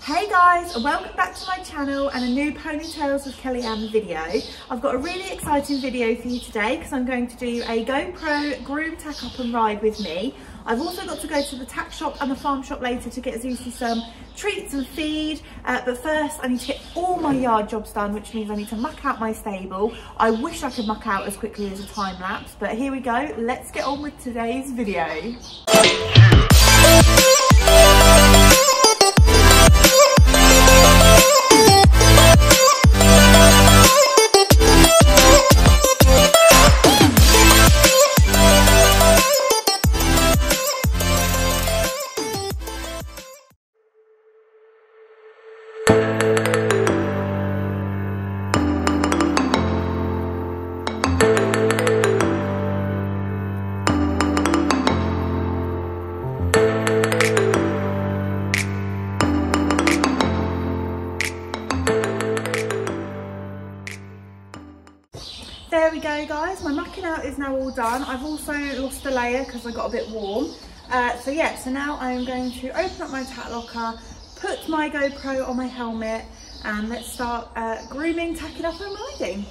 Hey guys, and welcome back to my channel and a new Ponytails with Kellyanne video. I've got a really exciting video for you today because I'm going to do a GoPro Groom Tack Up and Ride with me. I've also got to go to the tack shop and the farm shop later to get Zeus some treats and feed, but first I need to get all my yard jobs done, which means I need to muck out my stable. I wish I could muck out as quickly as a time lapse, but here we go. Let's get on with today's video. There we go guys, my mucking out is now all done. I've also lost a layer because I got a bit warm. So now I'm going to open up my tack locker, put my GoPro on my helmet, and let's start grooming, tacking up and riding.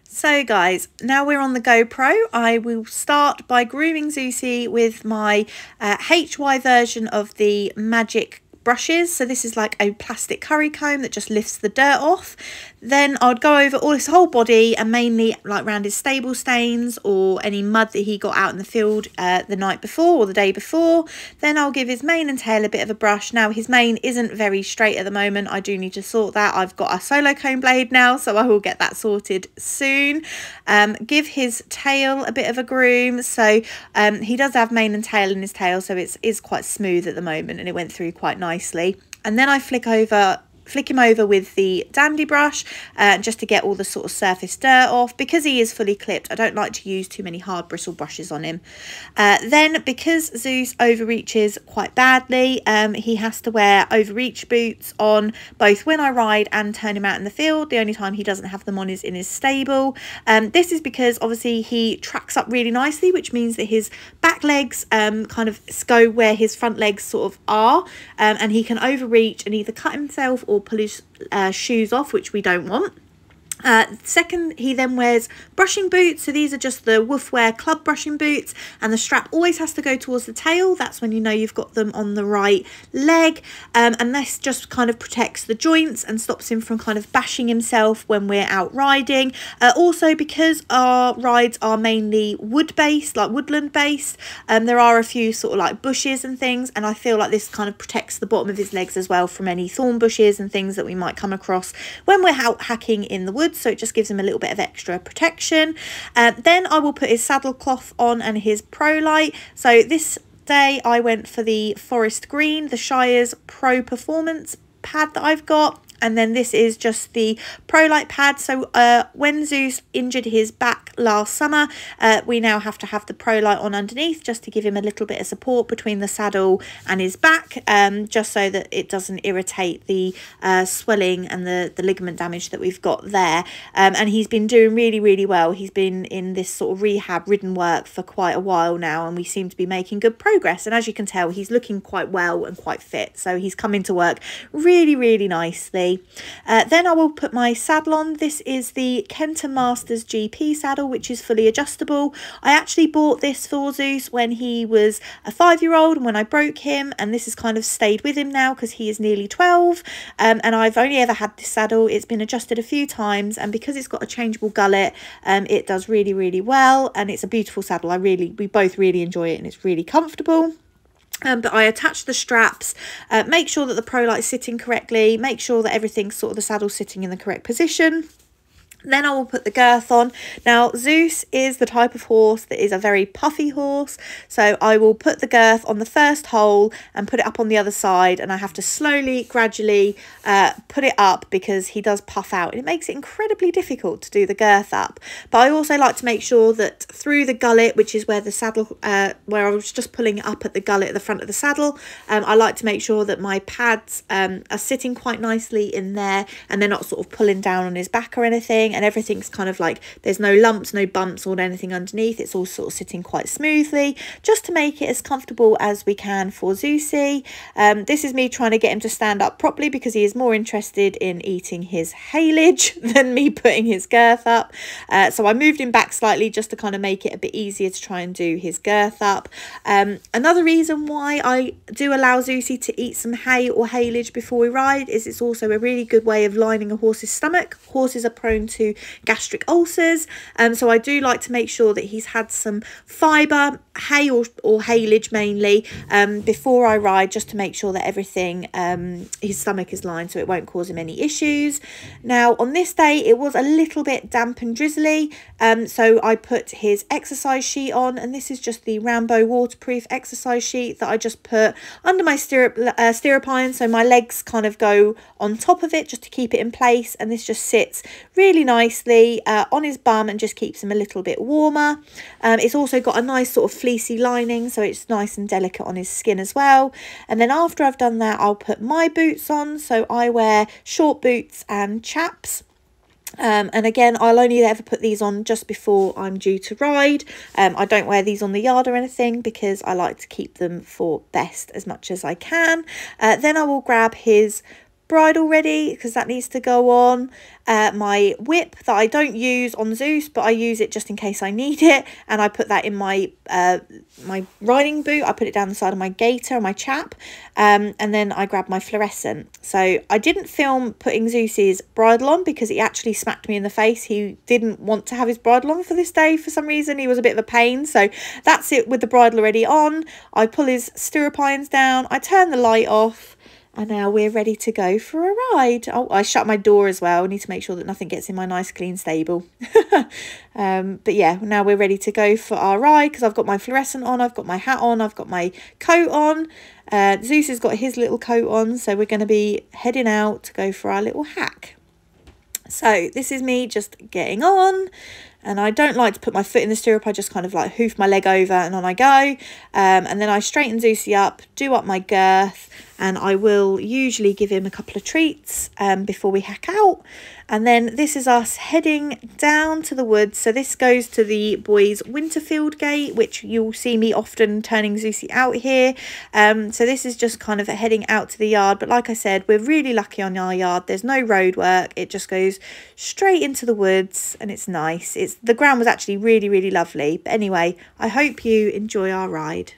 So guys, now we're on the GoPro, I will start by grooming Zeusy with my HY version of the Magic brushes. So this is like a plastic curry comb that just lifts the dirt off. Then I'd go over all his whole body and mainly like around his stable stains or any mud that he got out in the field the night before or the day before. Then I'll give his mane and tail a bit of a brush. Now his mane isn't very straight at the moment. I do need to sort that. I've got a solo comb blade now, so I will get that sorted soon. Give his tail a bit of a groom. So he does have mane and tail in his tail, so it is quite smooth at the moment and it went through quite nicely. And then I flick him over with the dandy brush just to get all the sort of surface dirt off. Because he is fully clipped, I don't like to use too many hard bristle brushes on him. Then because Zeus overreaches quite badly, he has to wear overreach boots on both when I ride and turn him out in the field. The only time he doesn't have them on is in his stable. This is because obviously he tracks up really nicely, which means that his back legs kind of go where his front legs sort of are, and he can overreach and either cut himself or pull his shoes off, which we don't want. Second, he then wears brushing boots. So these are just the Woofwear club brushing boots, and the strap always has to go towards the tail. That's when you know you've got them on the right leg, and this just kind of protects the joints and stops him from kind of bashing himself when we're out riding. Also, because our rides are mainly wood based, like woodland based, there are a few sort of like bushes and things, and I feel like this kind of protects the bottom of his legs as well from any thorn bushes and things that we might come across when we're out hacking in the woods. So it just gives him a little bit of extra protection. Then I will put his saddle cloth on and his Pro Light. So this day I went for the Forest Green, the Shire's Pro Performance pad that I've got. And then this is just the Pro Light pad. So when Zeus injured his back last summer, we now have to have the Pro Light on underneath just to give him a little bit of support between the saddle and his back, just so that it doesn't irritate the swelling and the ligament damage that we've got there. And he's been doing really, really well. He's been in this sort of rehab ridden work for quite a while now, and we seem to be making good progress. And as you can tell, he's looking quite well and quite fit. So he's coming to work really, really nicely. Then I will put my saddle on. This is the Kenton Masters GP saddle, which is fully adjustable. I actually bought this for Zeus when he was a 5-year-old and when I broke him, and this has kind of stayed with him now because he is nearly 12, and I've only ever had this saddle. It's been adjusted a few times, and because it's got a changeable gullet, it does really, really well, and it's a beautiful saddle. We both really enjoy it, and it's really comfortable. But I attach the straps, make sure that the Pro Light is sitting correctly, make sure that everything's sort of the saddle sitting in the correct position. Then I will put the girth on. Now, Zeus is the type of horse that is a very puffy horse. So I will put the girth on the first hole and put it up on the other side. And I have to slowly, gradually put it up because he does puff out. And it makes it incredibly difficult to do the girth up. But I also like to make sure that through the gullet, which is where the saddle, where I was just pulling it up at the gullet at the front of the saddle, I like to make sure that my pads are sitting quite nicely in there and they're not sort of pulling down on his back or anything. everything, and everything's kind of like, there's no lumps, no bumps or anything underneath. It's all sort of sitting quite smoothly, just to make it as comfortable as we can for Zeusy. This is me trying to get him to stand up properly, because he is more interested in eating his haylage than me putting his girth up. So I moved him back slightly just to kind of make it a bit easier to try and do his girth up. Another reason why I do allow Zeusy to eat some hay or haylage before we ride is it's also a really good way of lining a horse's stomach. Horses are prone to gastric ulcers, so I do like to make sure that he's had some fibre, hay or haylage mainly, before I ride, just to make sure that everything, his stomach is lined so it won't cause him any issues. Now on this day it was a little bit damp and drizzly, so I put his exercise sheet on, and this is just the Rambo waterproof exercise sheet that I just put under my stirrup iron, so my legs kind of go on top of it just to keep it in place, and this just sits really nicely on his bum and just keeps him a little bit warmer. It's also got a nice sort of fleecy lining, so it's nice and delicate on his skin as well. And then after I've done that, I'll put my boots on, so I wear short boots and chaps. And again, I'll only ever put these on just before I'm due to ride. I don't wear these on the yard or anything, because I like to keep them for best as much as I can. Then I will grab his bridle ready, because that needs to go on. My whip that I don't use on Zeus, but I use it just in case I need it, and I put that in my my riding boot. I put it down the side of my gaiter, my chap, and then I grab my fluorescent. So I didn't film putting Zeus's bridle on because he actually smacked me in the face. He didn't want to have his bridle on for this day for some reason. He was a bit of a pain. So that's it with the bridle already on. I pull his stirrup irons down, I turn the light off, and now we're ready to go for a ride. Oh, I shut my door as well. I need to make sure that nothing gets in my nice clean stable. But yeah, now we're ready to go for our ride, because I've got my fluorescent on, I've got my hat on, I've got my coat on. Zeus has got his little coat on, so we're going to be heading out to go for our little hack. So this is me just getting on, and I don't like to put my foot in the stirrup. I just kind of like hoof my leg over and on I go. And then I straighten Zeusy up, do up my girth, and I will usually give him a couple of treats before we hack out. And then this is us heading down to the woods. So this goes to the boys' Winterfield gate, which you'll see me often turning Zeusy out here. So this is just kind of heading out to the yard. But like I said, we're really lucky on our yard. There's no road work. It just goes straight into the woods, and it's nice. The ground was actually really, really lovely. But anyway, I hope you enjoy our ride.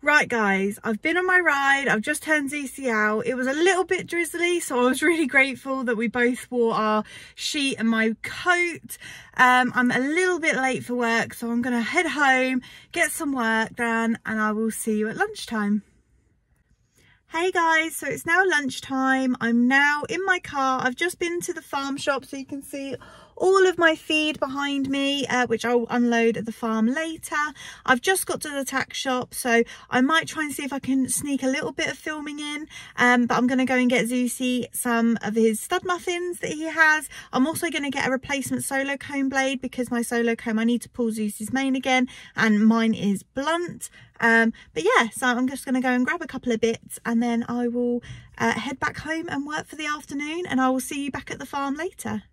Right guys, I've been on my ride. I've just turned Zeus out. It was a little bit drizzly, so I was really grateful that we both wore our sheet and my coat. I'm a little bit late for work, so I'm gonna head home, get some work done, and I will see you at lunchtime. Hey guys, so it's now lunchtime. I'm now in my car. I've just been to the farm shop, so you can see all of my feed behind me, which I'll unload at the farm later. I've just got to the tack shop, so I might try and see if I can sneak a little bit of filming in, but I'm going to go and get Zeusy some of his stud muffins that he has. I'm also going to get a replacement solo comb blade because my solo comb, I need to pull Zeusy's mane again, and mine is blunt. But yeah, so I'm just going to go and grab a couple of bits, and then I will head back home and work for the afternoon, and I will see you back at the farm later.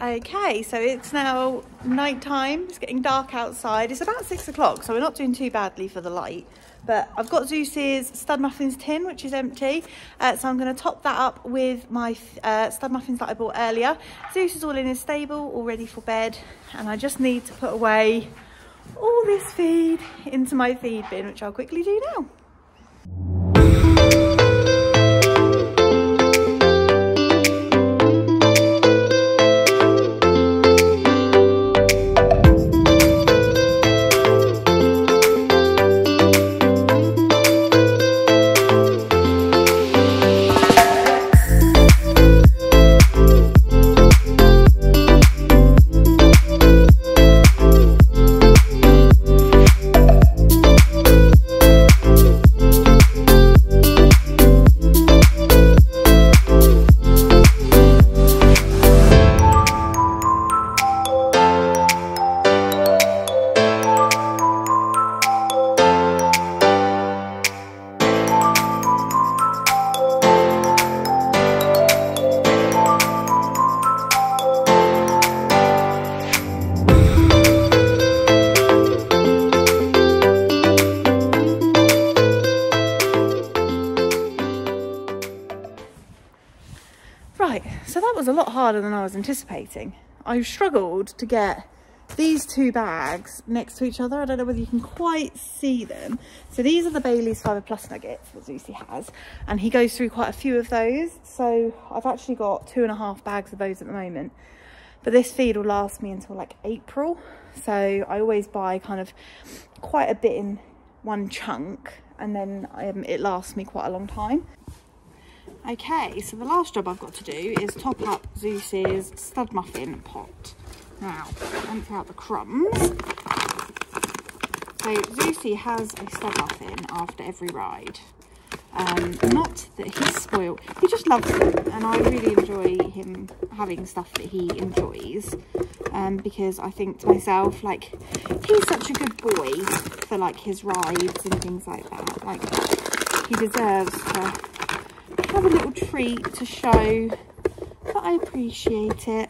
Okay, so it's now night time. It's getting dark outside. It's about 6 o'clock, so we're not doing too badly for the light. But I've got Zeus's stud muffins tin, which is empty. So I'm going to top that up with my stud muffins that I bought earlier. Zeus is all in his stable, all ready for bed. And I just need to put away all this feed into my feed bin, which I'll quickly do now. Right, so that was a lot harder than I was anticipating. I struggled to get these two bags next to each other. I don't know whether you can quite see them. So these are the Bailey's Fibre Plus nuggets that Zeusy has, and he goes through quite a few of those. So I've actually got 2.5 bags of those at the moment. But this feed will last me until like April. So I always buy kind of quite a bit in one chunk, and then it lasts me quite a long time. Okay, so the last job I've got to do is top up Zeus's stud muffin pot. Now, empty out the crumbs. So Zeusy has a stud muffin after every ride. Not that he's spoiled, he just loves them, and I really enjoy him having stuff that he enjoys, because I think to myself, like, he's such a good boy for like his rides and things like that. Like, he deserves to have a little treat to show that I appreciate it.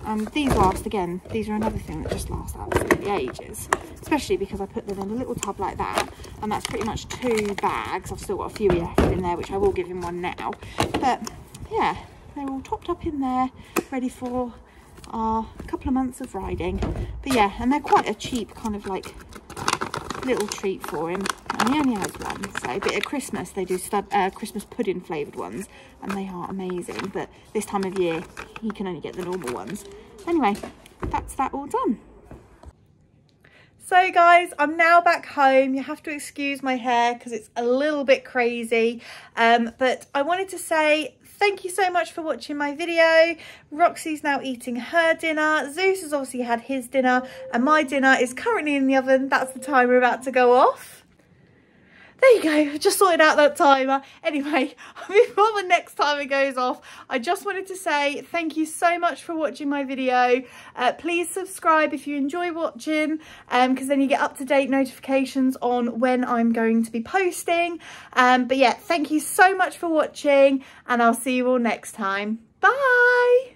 And these last, again, these are another thing that just lasts absolutely ages, especially because I put them in a little tub like that, and that's pretty much 2 bags. I've still got a few left in there, which I will give him one now, but yeah, they're all topped up in there, ready for our couple of months of riding. But yeah, and they're quite a cheap kind of like little treat for him, and he only has one. So, but at Christmas they do Christmas pudding flavoured ones, and they are amazing, but this time of year he can only get the normal ones. Anyway, that's that all done. So guys, I'm now back home. You have to excuse my hair because it's a little bit crazy, but I wanted to say thank you so much for watching my video. Roxy's now eating her dinner. Zeus has obviously had his dinner, and my dinner is currently in the oven. That's the timer about to go off. There you go, I've just sorted out that timer. Anyway, before the next timer goes off, I just wanted to say thank you so much for watching my video. Please subscribe if you enjoy watching, because then you get up-to-date notifications on when I'm going to be posting. But yeah, thank you so much for watching, and I'll see you all next time. Bye!